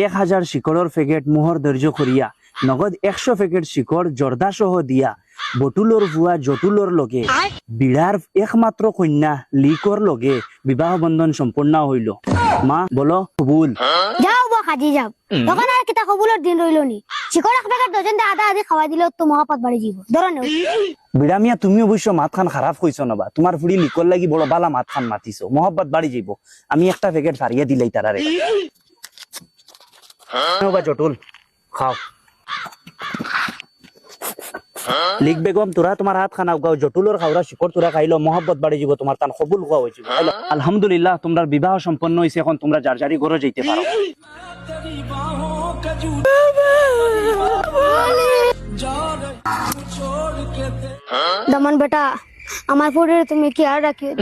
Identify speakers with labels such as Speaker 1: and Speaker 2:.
Speaker 1: $1000 শিকড়ের প্যাকেট মোহর ধৈর্য করিয়া নগদ 100 প্যাকেট শিকড় জর্দা সহ দিয়া বটুলোর ভুয়া জটুলোর লগে বিড়ার একমাত্র কন্যা লিকর লগে বিবাহ বন্ধন সম্পূর্ণ হইল। মা বলো কবুল।
Speaker 2: যাও বা খাজি যাও, তখন আর কিতা কবুলের দিন রইল নি। শিকড় এক প্যাকেট ডজন দিয়ে আধা আধি খাওয়াই দিলে তো মহাপাত বাড়ি যাব। ধরো নেও
Speaker 1: বিড়া মিয়া, তুমি অবশ্য মাত খান খারাপ কইছো নবা, তোমার ফুড়ি লিকর লাগি বড় বালা মাত খান মাতিছো, মহব্বত বাড়ি যাইব। আমি একটা প্যাকেট ফারিয়ে দিলাই তারারে। বা জটুল খাও। লিখ বেগম, তোরা তোমার হাত খানা উগাও, জটুলোর খাওয়া শিকড় তোরা খাইলো, মহব্বত বাড়ি যাব, তোমার তান কবুল হওয়া হয়েছিল। আলহামদুলিল্লাহ, তোমরা বিবাহ সম্পন্ন হয়েছে, এখন তোমরা যার যারি ঘরে যেতে পারো।
Speaker 2: দমন বেটা, আমার ফুড়ে তুমি কি আর রাখিও।